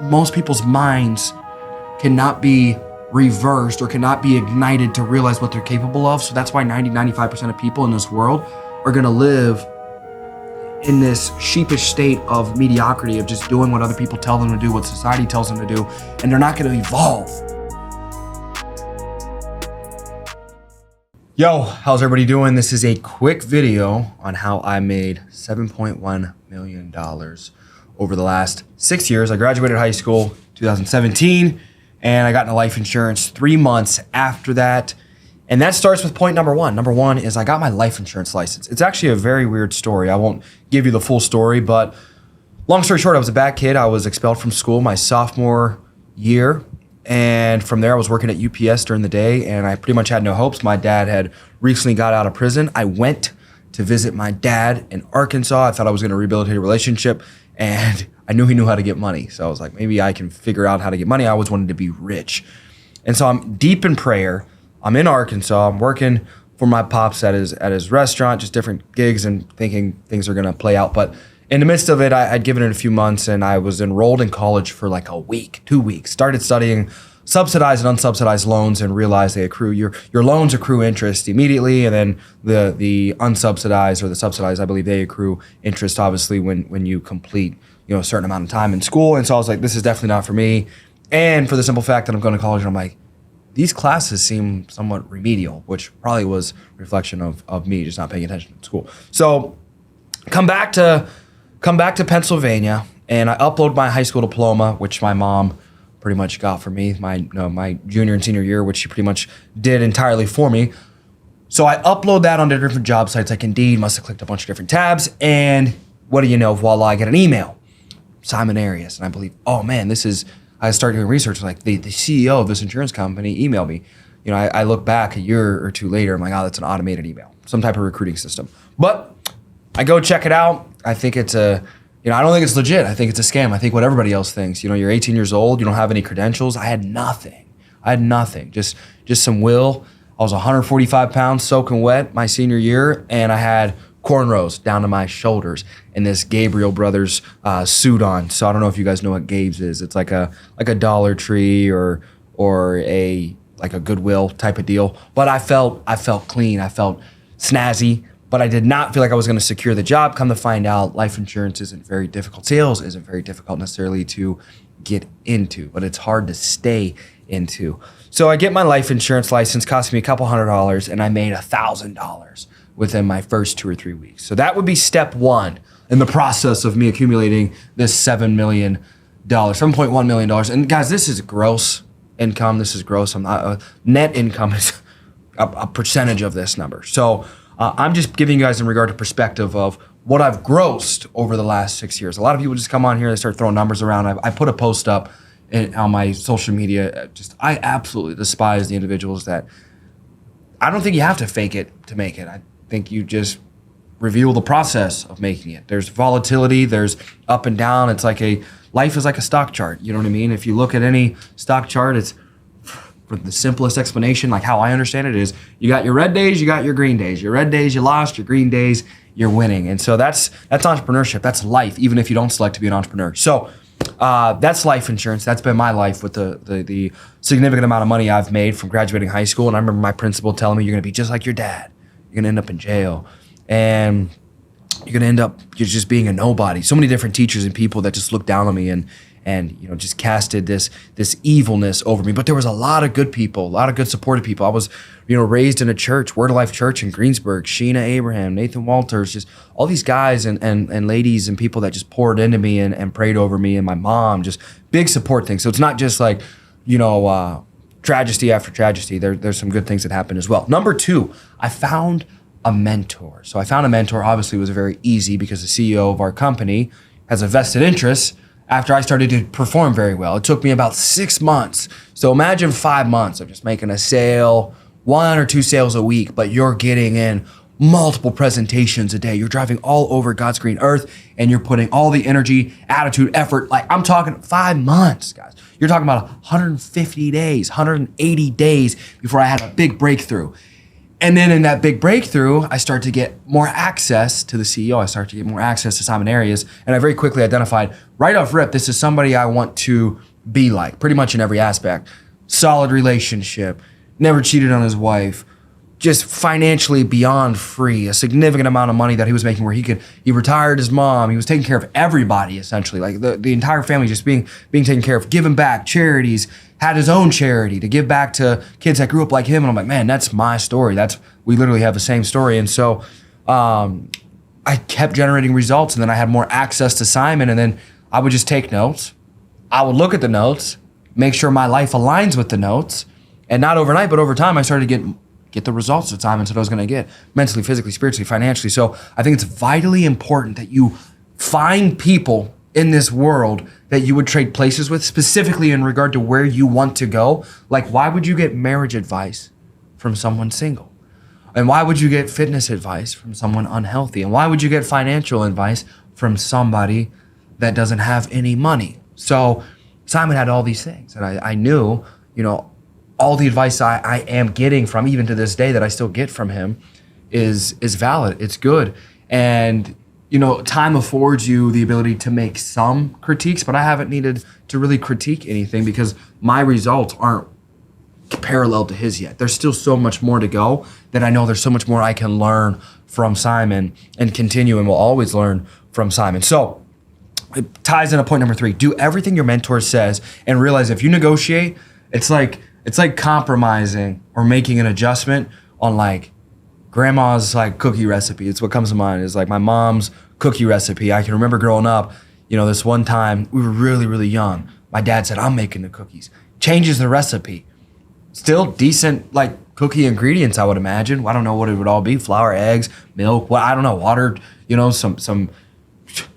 most people's minds cannot be reversed or cannot be ignited to realize what they're capable of. So that's why 95% of people in this world are gonna live in this sheepish state of mediocrity, of just doing what other people tell them to do, what society tells them to do, and they're not gonna evolve. Yo, how's everybody doing? This is a quick video on how I made $7.1 million over the last 6 years. I graduated high school 2017, and I got into life insurance 3 months after that. And that starts with point number one. Number one is I got my life insurance license. It's actually a very weird story. I won't give you the full story, but long story short, I was a bad kid. I was expelled from school my sophomore year. And from there, I was working at UPS during the day, and I pretty much had no hopes. My dad had recently got out of prison. I went to visit my dad in Arkansas. I thought I was going to rehabilitate a relationship, and I knew he knew how to get money. So I was like, maybe I can figure out how to get money. I always wanted to be rich. And so I'm deep in prayer. I'm in Arkansas. I'm working for my pops at his restaurant, just different gigs, and thinking things are going to play out. But in the midst of it, I'd given it a few months, and I was enrolled in college for like a week, 2 weeks. Started studying subsidized and unsubsidized loans, and realized they accrue your loans accrue interest immediately, and then the unsubsidized or the subsidized, I believe they accrue interest obviously when you complete a certain amount of time in school. And so I was like, this is definitely not for me. And for the simple fact that I'm going to college, and I'm like, these classes seem somewhat remedial, which probably was a reflection of me just not paying attention in school. So come back to Pennsylvania, and I upload my high school diploma, which my mom pretty much got for me, my junior and senior year, which she pretty much did entirely for me. So I upload that onto different job sites like Indeed, must have clicked a bunch of different tabs, and what do you know, voila, I get an email. Simon Arias, and I believe, oh man, I started doing research, like the CEO of this insurance company emailed me. I look back a year or two later, I'm like, oh, that's an automated email, some type of recruiting system. But I go check it out. I think it's I don't think it's legit. I think it's a scam. I think what everybody else thinks. You're 18 years old, you don't have any credentials. I had nothing. Just some will. I was 145 pounds soaking wet my senior year, and I had cornrows down to my shoulders and this Gabriel Brothers suit on. So I don't know if you guys know what Gabe's is. It's like a Dollar Tree or a Goodwill type of deal. But I felt clean. I felt snazzy. But I did not feel like I was going to secure the job. Come to find out, life insurance isn't very difficult. Sales isn't very difficult necessarily to get into, but it's hard to stay into. So I get my life insurance license, cost me a couple $100, and I made $1,000 within my first 2 or 3 weeks. So that would be step one in the process of me accumulating this $7.1 million. And guys, this is gross income. This is gross. I'm not, net income is a percentage of this number. So I'm just giving you guys in regard to perspective of what I've grossed over the last 6 years. A lot of people just come on here, they start throwing numbers around. I put a post up on my social media. I absolutely despise the individuals that, I don't think you have to fake it to make it. I think you just reveal the process of making it. There's volatility, there's up and down. It's like life is like a stock chart. You know what I mean? If you look at any stock chart, it's, for the simplest explanation, like how I understand it, is you got your red days, you got your green days. Your red days, you lost. Your green days, you're winning. And so that's entrepreneurship. That's life, even if you don't select to be an entrepreneur. So that's life insurance. That's been my life with the significant amount of money I've made from graduating high school. And I remember my principal telling me, you're going to be just like your dad. You're going to end up in jail. And you're going to end up just being a nobody. So many different teachers and people that just looked down on me and just casted this evilness over me. But there was a lot of good people, a lot of good supportive people. I was, raised in a church, Word of Life Church in Greensburg, Sheena Abraham, Nathan Walters, just all these guys and ladies and people that just poured into me and prayed over me, and my mom, just big support things. So it's not just like, tragedy after tragedy. There's some good things that happen as well. Number two, I found a mentor. So I found a mentor. Obviously, it was very easy because the CEO of our company has a vested interest after I started to perform very well. It took me about 6 months. So imagine 5 months of just making a sale, 1 or 2 sales a week, but you're getting in multiple presentations a day. You're driving all over God's green earth, and you're putting all the energy, attitude, effort. Like, I'm talking 5 months, guys. You're talking about 150 days, 180 days before I had a big breakthrough. And then in that big breakthrough, I start to get more access to the CEO. I start to get more access to Simon Arias. And I very quickly identified right off rip, this is somebody I want to be like, pretty much in every aspect. Solid relationship, never cheated on his wife, just financially beyond free, a significant amount of money that he was making where he retired his mom, he was taking care of everybody essentially, like the entire family just being taken care of, giving back, charities, had his own charity to give back to kids that grew up like him. And I'm like, man, that's my story. We literally have the same story. And so I kept generating results, and then I had more access to Simon, and then I would just take notes. I would look at the notes, make sure my life aligns with the notes, and not overnight, but over time, I started to get the results that Simon said I was going to get, mentally, physically, spiritually, financially. So I think it's vitally important that you find people in this world that you would trade places with, specifically in regard to where you want to go. Like, why would you get marriage advice from someone single? And why would you get fitness advice from someone unhealthy? And why would you get financial advice from somebody that doesn't have any money? So Simon had all these things, and I knew, all the advice I am getting from, even to this day, that I still get from him is valid. It's good. And, time affords you the ability to make some critiques, but I haven't needed to really critique anything because my results aren't parallel to his yet. There's still so much more to go that I know there's so much more I can learn from Simon and continue and will always learn from Simon. So it ties into point number 3. Do everything your mentor says and realize if you negotiate, it's like compromising or making an adjustment on like grandma's like cookie recipe. It's what comes to mind is like my mom's cookie recipe. I can remember growing up, this one time we were really, really young. My dad said, I'm making the cookies. Changes the recipe. Still decent like cookie ingredients, I would imagine. I don't know what it would all be. Flour, eggs, milk, I don't know, water, some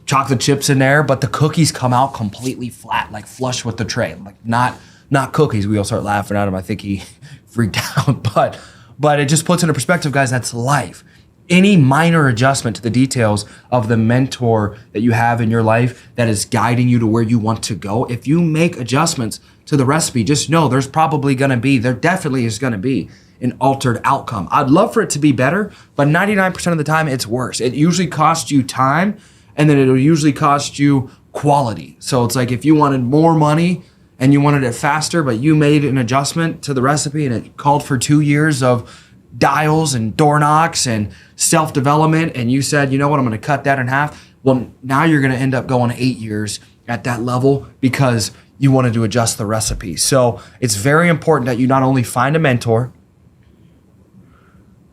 chocolate chips in there, but the cookies come out completely flat, like flush with the tray, like not cookies. We all start laughing at him. I think he freaked out, but it just puts into perspective, guys, that's life. Any minor adjustment to the details of the mentor that you have in your life that is guiding you to where you want to go, if you make adjustments to the recipe, just know there definitely is going to be an altered outcome. I'd love for it to be better, but 99% of the time it's worse. It usually costs you time, and then it'll usually cost you quality. So it's like if you wanted more money and you wanted it faster, but you made an adjustment to the recipe and it called for 2 years of dials and door knocks and self-development, and you said, you know what, I'm going to cut that in half. Well, now you're going to end up going 8 years at that level because you wanted to adjust the recipe. So it's very important that you not only find a mentor,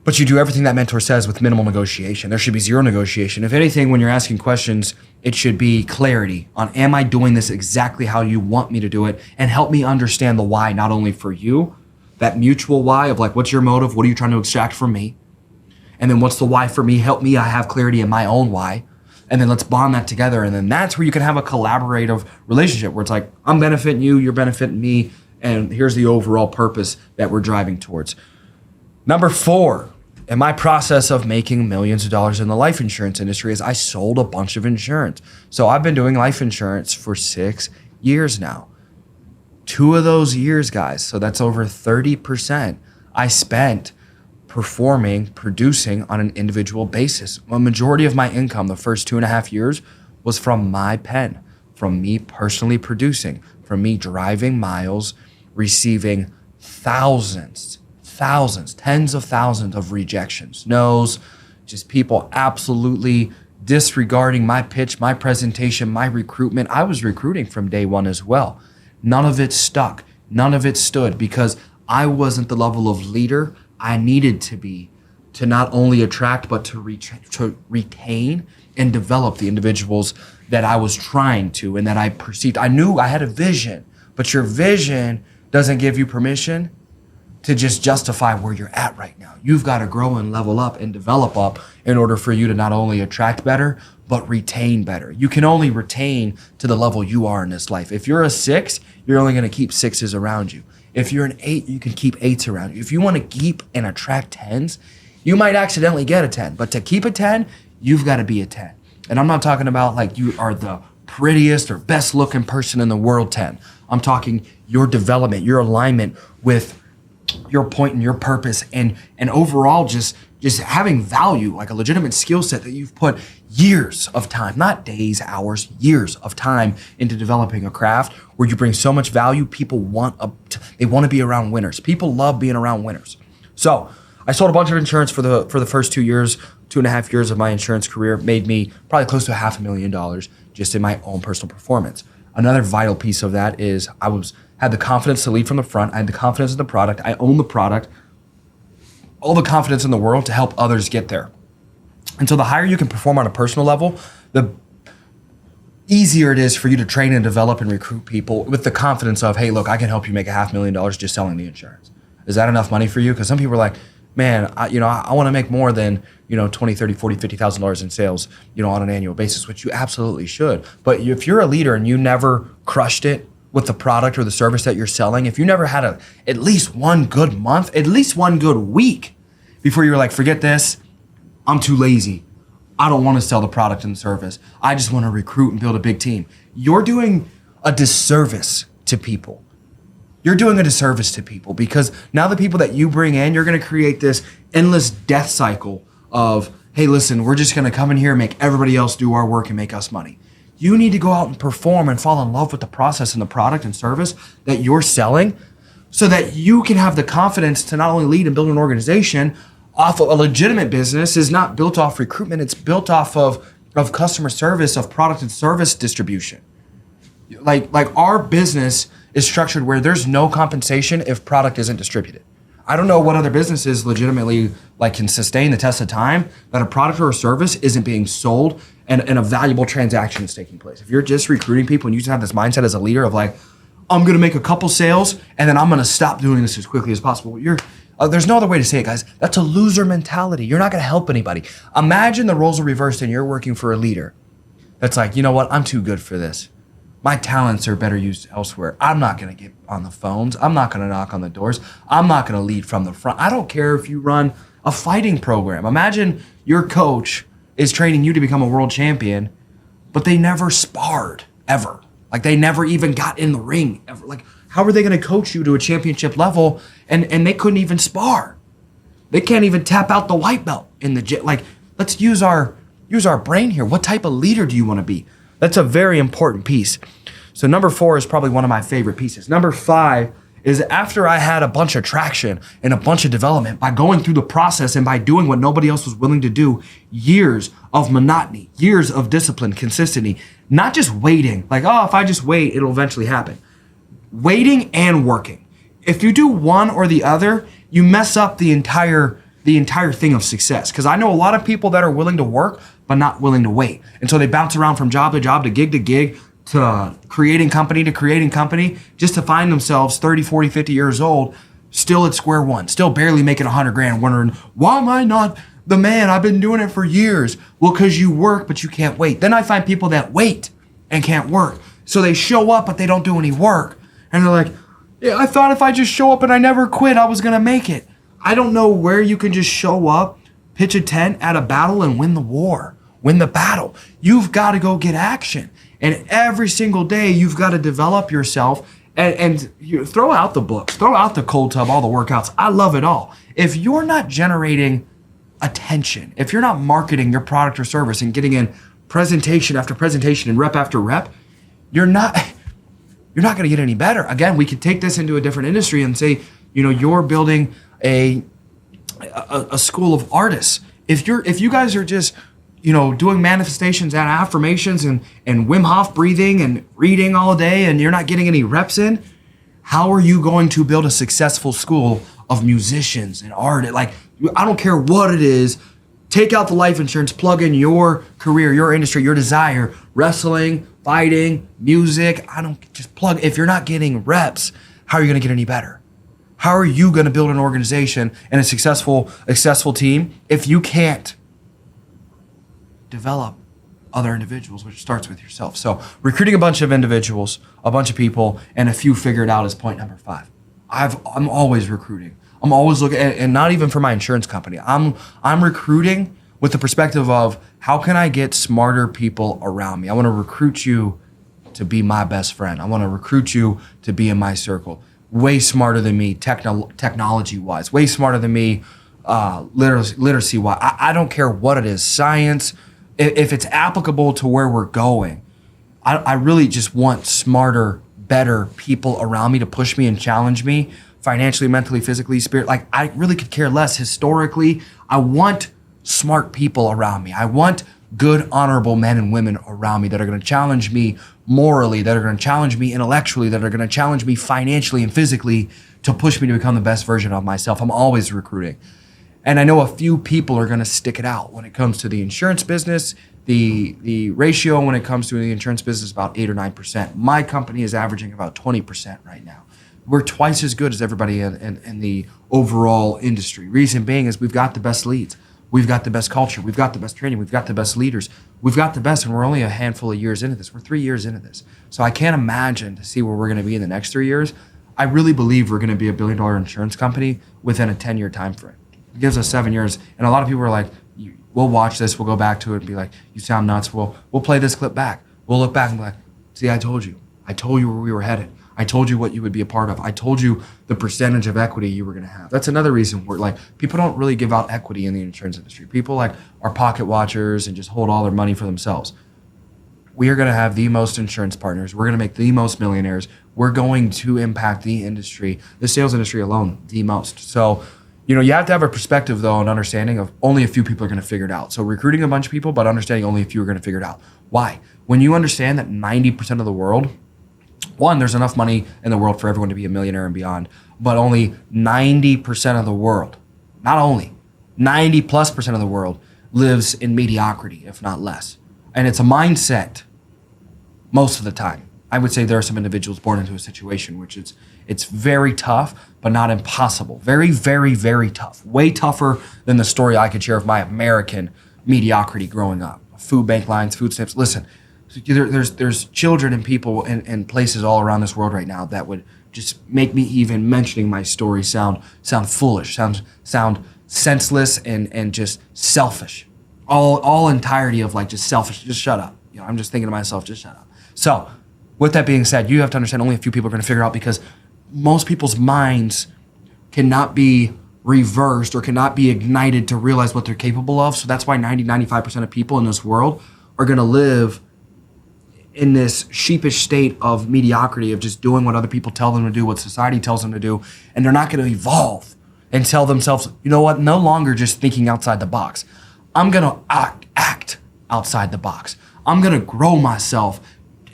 but you do everything that mentor says with minimal negotiation. There should be zero negotiation. If anything, when you're asking questions, it should be clarity on, am I doing this exactly how you want me to do it? And help me understand the why, not only for you, that mutual why of like, what's your motive? What are you trying to extract from me? And then what's the why for me? Help me, I have clarity in my own why. And then let's bond that together. And then that's where you can have a collaborative relationship where it's like, I'm benefiting you, you're benefiting me. And here's the overall purpose that we're driving towards. Number 4, in my process of making millions of dollars in the life insurance industry is I sold a bunch of insurance. So I've been doing life insurance for 6 years now. 2 of those years, guys, so that's over 30%, I spent producing on an individual basis. A majority of my income the first 2.5 years was from my pen, from me personally producing, from me driving miles, receiving thousands, tens of thousands of rejections, no's, just people absolutely disregarding my pitch, my presentation, my recruitment. I was recruiting from day one as well. None of it stuck. None of it stood because I wasn't the level of leader I needed to be to not only attract, but to retain and develop the individuals that I was trying to and that I perceived. I knew I had a vision, but your vision doesn't give you permission to just justify where you're at right now. You've got to grow and level up and develop up in order for you to not only attract better, but retain better. You can only retain to the level you are in this life. If you're a 6, you're only going to keep 6s around you. If you're an 8, you can keep 8s around you. If you want to keep and attract 10s, you might accidentally get a 10, but to keep a 10, you've got to be a 10. And I'm not talking about like you are the prettiest or best looking person in the world 10. I'm talking your development, your alignment with your point and your purpose and overall just having value, like a legitimate skill set that you've put years of time, not days, hours, years of time into developing a craft where you bring so much value. People they want to be around winners. People love being around winners. So I sold a bunch of insurance for the first 2 years, 2.5 years of my insurance career, made me probably close to $500,000 just in my own personal performance. Another vital piece of that is had the confidence to lead from the front. I had the confidence in the product. I own the product. All the confidence in the world to help others get there. And so the higher you can perform on a personal level, the easier it is for you to train and develop and recruit people with the confidence of, hey, look, I can help you make $500,000 just selling the insurance. Is that enough money for you? Because some people are like, man, I want to make more than, $20, $30, $40, $50,000 in sales, on an annual basis, which you absolutely should. But if you're a leader and you never crushed it with the product or the service that you're selling, if you never had at least one good month, at least one good week before you're like, forget this, I'm too lazy. I don't want to sell the product and service. I just want to recruit and build a big team. You're doing a disservice to people. You're doing a disservice to people because now the people that you bring in, you're going to create this endless death cycle of, hey, listen, we're just going to come in here and make everybody else do our work and make us money. You need to go out and perform and fall in love with the process and the product and service that you're selling so that you can have the confidence to not only lead and build an organization off of a legitimate business. Is not built off recruitment. It's built off of customer service, of product and service distribution. Like our business is structured where there's no compensation if product isn't distributed. I don't know what other businesses legitimately can sustain the test of time that a product or a service isn't being sold and a valuable transaction is taking place. If you're just recruiting people and you just have this mindset as a leader of like, I'm going to make a couple sales and then I'm going to stop doing this as quickly as possible. There's no other way to say it, guys. That's a loser mentality. You're not going to help anybody. Imagine the roles are reversed and you're working for a leader that's like, you know what? I'm too good for this. My talents are better used elsewhere. I'm not going to get on the phones. I'm not going to knock on the doors. I'm not going to lead from the front. I don't care if you run a fighting program. Imagine your coach is training you to become a world champion, but they never sparred ever. Like they never even got in the ring ever. Like how are they going to coach you to a championship level and they couldn't even spar? They can't even tap out the white belt in the gym. Like let's use our brain here. What type of leader do you want to be? That's a very important piece. So number 4 is probably one of my favorite pieces. Number 5 is after I had a bunch of traction and a bunch of development by going through the process and by doing what nobody else was willing to do, years of monotony, years of discipline, consistency, not just waiting, like, oh, if I just wait, it'll eventually happen. Waiting and working. If you do one or the other, you mess up the entire thing of success. Because I know a lot of people that are willing to work, but not willing to wait. And so they bounce around from job to job, to gig, to creating company, just to find themselves 30, 40, 50 years old, still at square one, still barely making $100,000, wondering, why am I not the man? I've been doing it for years. Well, because you work, but you can't wait. Then I find people that wait and can't work. So they show up, but they don't do any work. And they're like, yeah, I thought if I just show up and I never quit, I was going to make it. I don't know where you can just show up, pitch a tent at a battle and win the war, win the battle. You've got to go get action. And every single day you've got to develop yourself and you throw out the books, throw out the cold tub, all the workouts. I love it all. If you're not generating attention, if you're not marketing your product or service and getting in presentation after presentation and rep after rep, you're not going to get any better. Again, we could take this into a different industry and say, you're building a school of artists. If you guys are just, doing manifestations and affirmations and Wim Hof breathing and reading all day and you're not getting any reps in, how are you going to build a successful school of musicians and art? Like, I don't care what it is. Take out the life insurance, plug in your career, your industry, your desire, wrestling, fighting, music. Just plug. If you're not getting reps, how are you going to get any better? How are you going to build an organization and a successful team if you can't develop other individuals, which starts with yourself? So recruiting a bunch of individuals, a bunch of people, and a few figured out is point number 5. I'm always recruiting. I'm always looking, and not even for my insurance company. I'm recruiting with the perspective of how can I get smarter people around me? I want to recruit you to be my best friend. I want to recruit you to be in my circle. way smarter than me technology-wise, way smarter than me literacy-wise. I don't care what it is, science, if it's applicable to where we're going. I really just want smarter, better people around me to push me and challenge me financially, mentally, physically, spirit. Like, I really could care less historically. I want smart people around me. I want good, honorable men and women around me that are going to challenge me morally, that are going to challenge me intellectually, that are going to challenge me financially and physically to push me to become the best version of myself. I'm always recruiting. And I know a few people are going to stick it out when it comes to the insurance business. The ratio when it comes to the insurance business is about 8 or 9%. My company is averaging about 20% right now. We're twice as good as everybody in the overall industry. Reason being is we've got the best leads. We've got the best culture. We've got the best training. We've got the best leaders. We've got the best, and we're only a handful of years into this. We're 3 years into this. So I can't imagine to see where we're going to be in the next 3 years. I really believe we're going to be $1 billion insurance company within a 10-year time frame. It gives us 7 years. And a lot of people are like, we'll watch this, we'll go back to it and be like, you sound nuts. We'll play this clip back. We'll look back and be like, see, I told you. I told you where we were headed. I told you what you would be a part of. I told you the percentage of equity you were going to have. That's another reason we're like, people don't really give out equity in the insurance industry. People like are pocket watchers and just hold all their money for themselves. We are going to have the most insurance partners. We're going to make the most millionaires. We're going to impact the industry, the sales industry alone, the most. So, you have to have a perspective, though, and understanding of only a few people are going to figure it out. So recruiting a bunch of people, but understanding only a few are going to figure it out. Why? When you understand that 90% of the world, one, there's enough money in the world for everyone to be a millionaire and beyond, but only 90% of the world, not only, 90+% of the world lives in mediocrity, if not less. And it's a mindset most of the time. I would say there are some individuals born into a situation which it's very tough, but not impossible. Very, very, very tough. Way tougher than the story I could share of my American mediocrity growing up. Food bank lines, food stamps. Listen, there's children and people in places all around this world right now that would just make me even mentioning my story sound foolish, sound senseless and just selfish. All entirety of like just selfish. Just shut up. I'm just thinking to myself, just shut up. So, with that being said, you have to understand only a few people are going to figure out, because most people's minds cannot be reversed or cannot be ignited to realize what they're capable of. So that's why 95% of people in this world are going to live in this sheepish state of mediocrity, of just doing what other people tell them to do, what society tells them to do, and they're not going to evolve and tell themselves, you know what, no longer just thinking outside the box. I'm going to act outside the box. I'm going to grow myself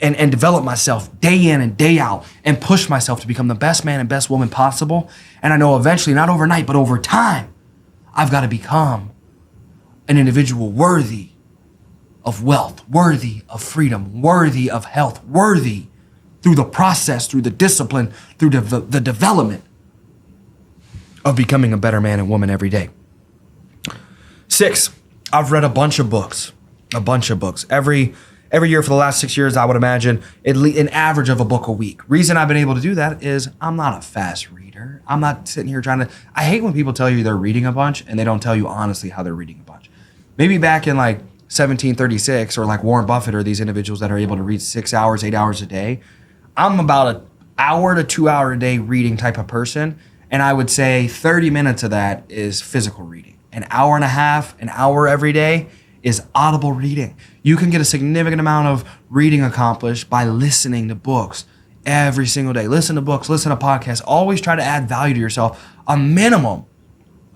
and develop myself day in and day out and push myself to become the best man and best woman possible. And I know eventually, not overnight, but over time, I've got to become an individual worthy of wealth, worthy of freedom, worthy of health, worthy through the process, through the discipline, through the development of becoming a better man and woman every day. 6, I've read a bunch of books. Every year for the last 6 years, I would imagine an average of a book a week. Reason I've been able to do that is I'm not a fast reader. I'm not sitting here I hate when people tell you they're reading a bunch and they don't tell you honestly how they're reading a bunch. Maybe back in like 1736 or like Warren Buffett or these individuals that are able to read 6 hours, 8 hours a day. I'm about an hour to 2 hour a day reading type of person. And I would say 30 minutes of that is physical reading. An hour and a half, an hour every day is audible reading. You can get a significant amount of reading accomplished by listening to books every single day. Listen to books, listen to podcasts. Always try to add value to yourself. A minimum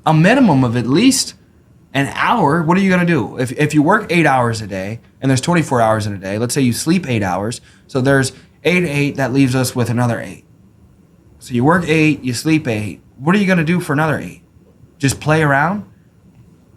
of at least an hour. What are you going to do? If you work 8 hours a day and there's 24 hours in a day, let's say you sleep 8 hours. So there's 8 and 8, that leaves us with another 8. So you work 8, you sleep 8. What are you going to do for another 8? Just play around?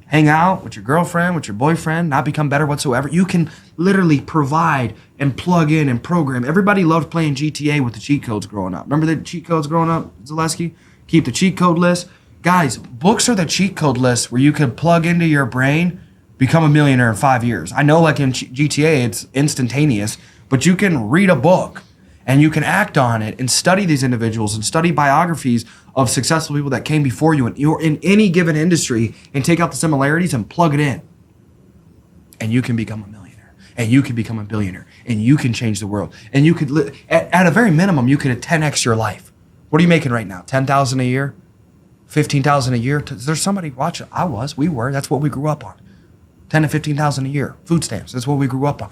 Hang out with your girlfriend, with your boyfriend, not become better whatsoever? You can literally provide and plug in and program. Everybody loved playing GTA with the cheat codes growing up. Remember the cheat codes growing up, Zaleski? Keep the cheat code list. Guys, books are the cheat code list where you can plug into your brain, become a millionaire in 5 years. I know like in GTA, it's instantaneous, but you can read a book and you can act on it and study these individuals and study biographies of successful people that came before you in any given industry and take out the similarities and plug it in. And you can become a millionaire. And you can become a billionaire. And you can change the world. And you could, at a very minimum, you could 10x your life What are you making right now? 10,000 a year? 15,000 a year? There's somebody watching. We were. That's what we grew up on. 10 to 15,000 a year. Food stamps. That's what we grew up on.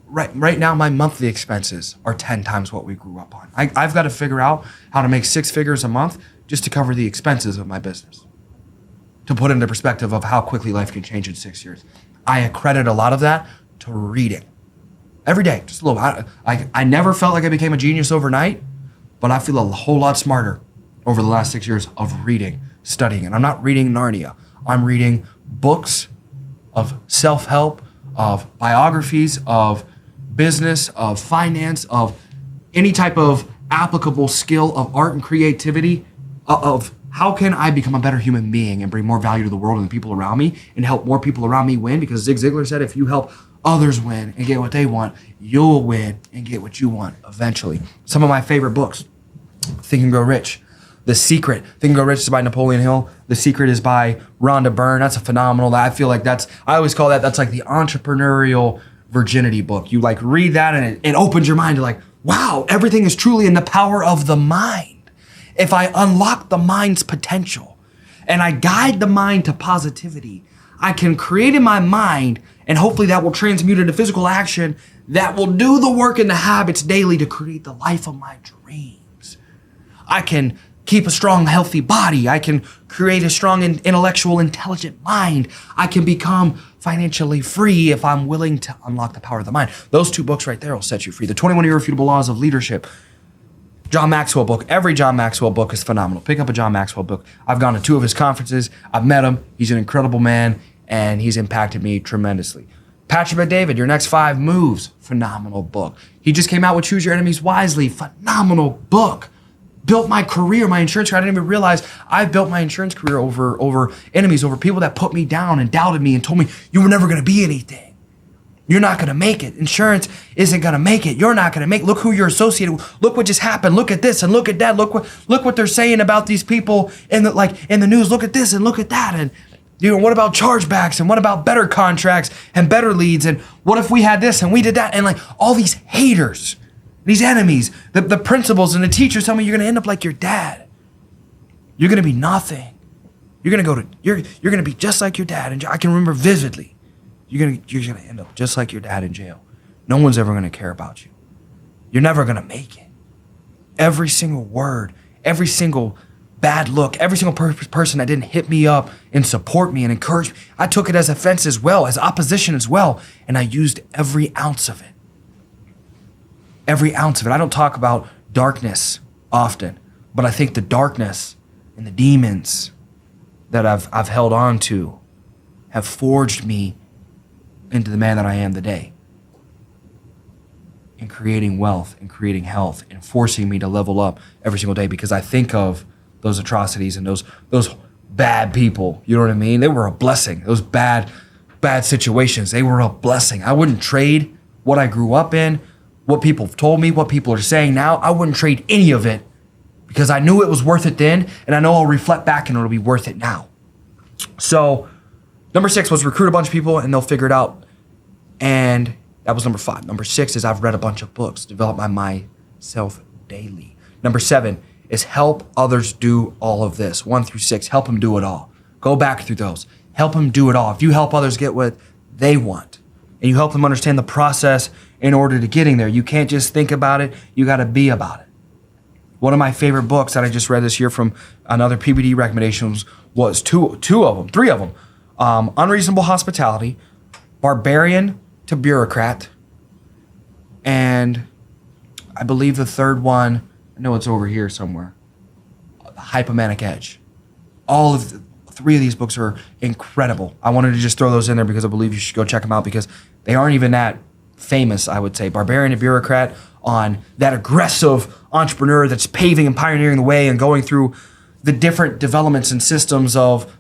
Right now, my monthly expenses are 10 times what we grew up on. I've got to figure out how to make 6 figures a month just to cover the expenses of my business. To put into perspective of how quickly life can change in 6 years. I accredit a lot of that to reading. Every day, just a little. I never felt like I became a genius overnight, but I feel a whole lot smarter over the last 6 years of reading, studying. And I'm not reading Narnia. I'm reading books of self-help, of biographies, of business, of finance, of any type of applicable skill of art and creativity, of how can I become a better human being and bring more value to the world and the people around me and help more people around me win? Because Zig Ziglar said, if you help others win and get what they want, you'll win and get what you want eventually. Some of my favorite books, Think and Grow Rich. The Secret. Think and Grow Rich is by Napoleon Hill. The Secret is by Rhonda Byrne. That's a phenomenal. I feel like I always call that's like the entrepreneurial virginity book. You like read that and it opens your mind to like, wow, everything is truly in the power of the mind. If I unlock the mind's potential and I guide the mind to positivity, I can create in my mind, and hopefully that will transmute into physical action that will do the work and the habits daily to create the life of my dreams. I can keep a strong, healthy body. I can create a strong and intellectual, intelligent mind. I can become financially free if I'm willing to unlock the power of the mind. Those 2 books right there will set you free. The 21 Irrefutable Laws of Leadership. John Maxwell book. Every John Maxwell book is phenomenal. Pick up a John Maxwell book. I've gone to 2 of his conferences. I've met him. He's an incredible man, and he's impacted me tremendously. Patrick Bet-David, Your Next 5 Moves. Phenomenal book. He just came out with Choose Your Enemies Wisely. Phenomenal book. Built my career, my insurance career. I didn't even realize I built my insurance career over enemies, over people that put me down and doubted me and told me you were never going to be anything. You're not going to make it. Insurance isn't going to make it. You're not going to make it. Look who you're associated with. Look what just happened. Look at this and look at that. Look what they're saying about these people in the news. Look at this and look at that. And what about chargebacks and what about better contracts and better leads? And what if we had this and we did that? And like all these haters, these enemies, the principals and the teachers tell me you're going to end up like your dad. You're going to be nothing. You're going to be just like your dad. And I can remember vividly. You're going to end up just like your dad in jail. No one's ever going to care about you. You're never going to make it. Every single word, every single bad look, every single person that didn't hit me up and support me and encourage me, I took it as offense as well, as opposition as well. And I used every ounce of it. Every ounce of it. I don't talk about darkness often, but I think the darkness and the demons that I've held on to have forged me into the man that I am today. In creating wealth and creating health and forcing me to level up every single day, because I think of those atrocities and those bad people. You know what I mean? They were a blessing. Those bad situations, they were a blessing. I wouldn't trade what I grew up in, what people have told me, what people are saying now. I wouldn't trade any of it because I knew it was worth it then, and I know I'll reflect back and it'll be worth it now. So number 6 was recruit a bunch of people and they'll figure it out. And that was number 5. Number 6 is I've read a bunch of books, develop my myself daily. Number 7 is help others do all of this. 1 through 6, help them do it all. Go back through those. Help them do it all. If you help others get what they want and you help them understand the process in order to getting there, you can't just think about it, you got to be about it. One of my favorite books that I just read this year from another PBD recommendations was three of them. Unreasonable Hospitality, Barbarian to Bureaucrat, and I believe the third one, I know it's over here somewhere, The Hypomanic Edge. All of the 3 of these books are incredible. I wanted to just throw those in there because I believe you should go check them out because they aren't even that famous, I would say. Barbarian to Bureaucrat, on that aggressive entrepreneur that's paving and pioneering the way and going through the different developments and systems of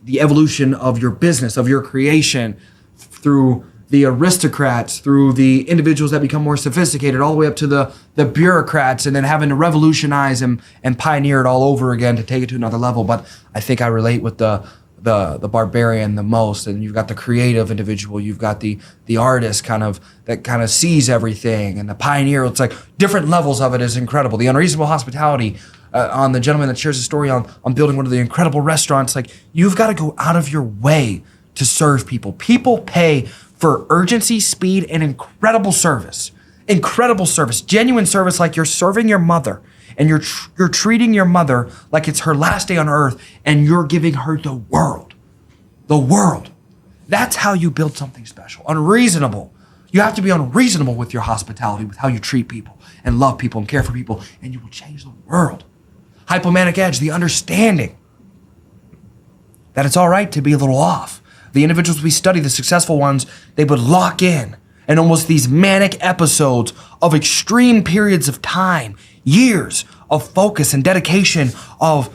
the evolution of your business, of your creation, through the aristocrats, through the individuals that become more sophisticated, all the way up to the bureaucrats, and then having to revolutionize and pioneer it all over again to take it to another level. But I think I relate with the the barbarian the most, and you've got the creative individual, you've got the artist that kind of sees everything, and the pioneer. It's like different levels of it is incredible. The unreasonable hospitality on the gentleman that shares a story on building one of the incredible restaurants. Like, you've got to go out of your way to serve people. People pay for urgency, speed, and incredible service. Incredible service, genuine service, like you're serving your mother and you're treating your mother like it's her last day on earth, and you're giving her the world. The world. That's how you build something special. Unreasonable. You have to be unreasonable with your hospitality, with how you treat people and love people and care for people, and you will change the world. Hypomanic edge, the understanding that it's all right to be a little off. The individuals we study, the successful ones, they would lock in almost these manic episodes of extreme periods of time, years of focus and dedication, of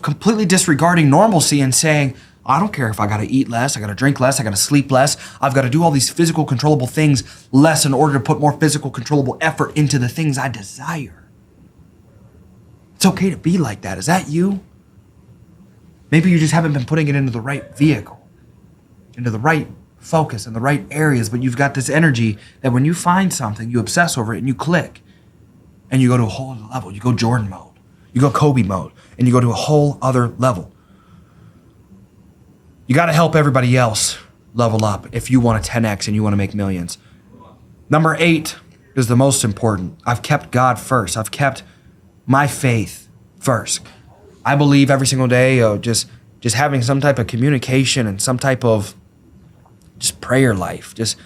completely disregarding normalcy and saying, I don't care if I got to eat less, I got to drink less, I got to sleep less. I've got to do all these physical controllable things less in order to put more physical controllable effort into the things I desire. It's okay to be like that. Is that you? Maybe you just haven't been putting it into the right vehicle, into the right focus in the right areas, but you've got this energy that when you find something, you obsess over it and you click and you go to a whole other level. You go Jordan mode, you go Kobe mode, and you go to a whole other level. You got to help everybody else level up if you want to 10x and you want to make millions. Number 8 is the most important. I've kept God first. I've kept my faith first. I believe every single day just having some type of communication and some type of just prayer life, just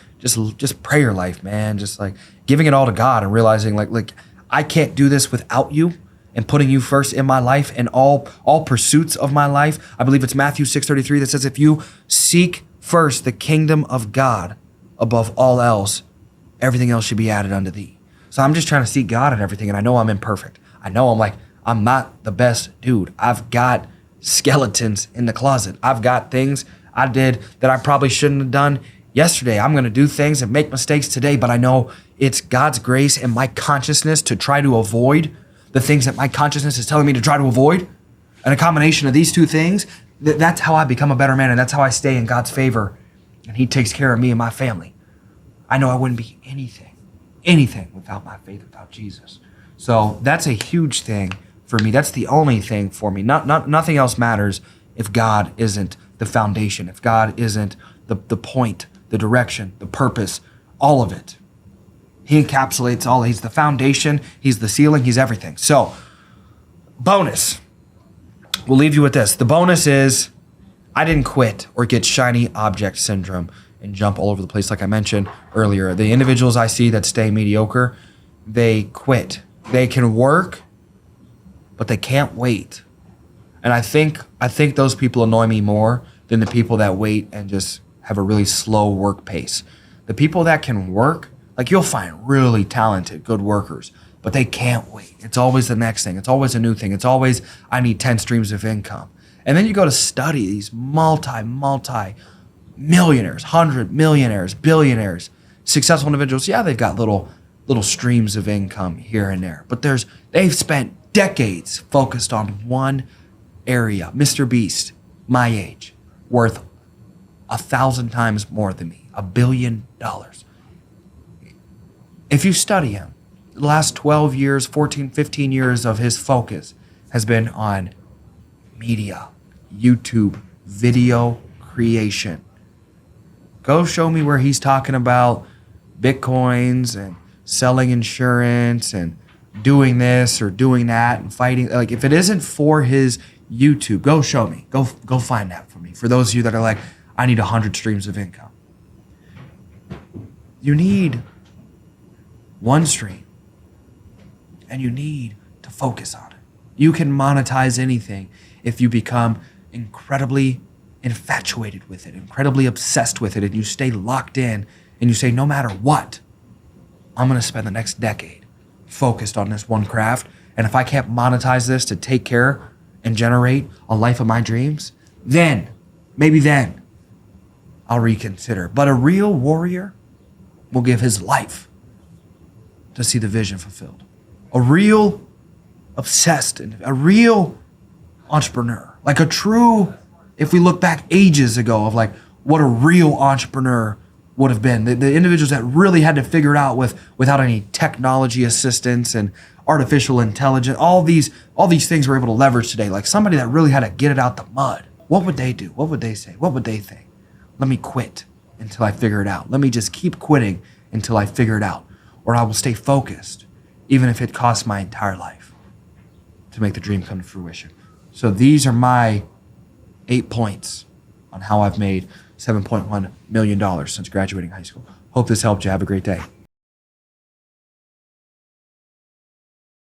prayer life, man. Just like giving it all to God and realizing like I can't do this without you, and putting you first in my life and all pursuits of my life. I believe it's Matthew 6:33 that says, if you seek first the kingdom of God above all else, everything else should be added unto thee. So I'm just trying to seek God in everything, and I know I'm imperfect. I know I'm not the best dude. I've got skeletons in the closet. I've got things I did that I probably shouldn't have done yesterday. I'm going to do things and make mistakes today, but I know it's God's grace and my consciousness to try to avoid the things that my consciousness is telling me to try to avoid. And a combination of these two things, that's how I become a better man, and that's how I stay in God's favor, and he takes care of me and my family. I know I wouldn't be anything without my faith, without Jesus. So that's a huge thing for me. That's the only thing for me. Nothing else matters if God isn't the foundation, if God isn't the point, the direction, the purpose, all of it. He encapsulates all. He's the foundation, he's the ceiling, he's everything. So, bonus. We'll leave you with this. The bonus is, I didn't quit or get shiny object syndrome and jump all over the place like I mentioned earlier. The individuals I see that stay mediocre, they quit. They can work, but they can't wait. And I think those people annoy me more than the people that wait and just have a really slow work pace. The people that can work, like you'll find really talented, good workers, but they can't wait. It's always the next thing. It's always a new thing. It's always, I need 10 streams of income. And then you go to study these multi-millionaires, 100 millionaires, billionaires, successful individuals. Yeah, they've got little streams of income here and there, but they've spent decades focused on one area. Mr. Beast, my age, worth 1,000 times more than me, $1 billion. If you study him, the last 12 years, 14, 15 years of his focus has been on media, YouTube, video creation. Go show me where he's talking about Bitcoins and selling insurance and doing this or doing that and fighting. Like, if it isn't for his YouTube, go show me. Go find that for me. For those of you that are like, I need 100 streams of income. You need one stream, and you need to focus on it. You can monetize anything if you become incredibly infatuated with it, incredibly obsessed with it, and you stay locked in and you say, no matter what, I'm going to spend the next decade focused on this one craft. And if I can't monetize this to take care and generate a life of my dreams, maybe then I'll reconsider. But a real warrior will give his life to see the vision fulfilled. A real obsessed, a real entrepreneur, like a true if we look back ages ago of like what a real entrepreneur would have been, the individuals that really had to figure it out without any technology assistance and artificial intelligence, all these things we're able to leverage today. Like somebody that really had to get it out the mud. What would they do? What would they say? What would they think? Let me quit until I figure it out. Let me just keep quitting until I figure it out. Or I will stay focused, even if it costs my entire life to make the dream come to fruition. So these are my 8 points on how I've made $7.1 million since graduating high school. Hope this helped you. Have a great day.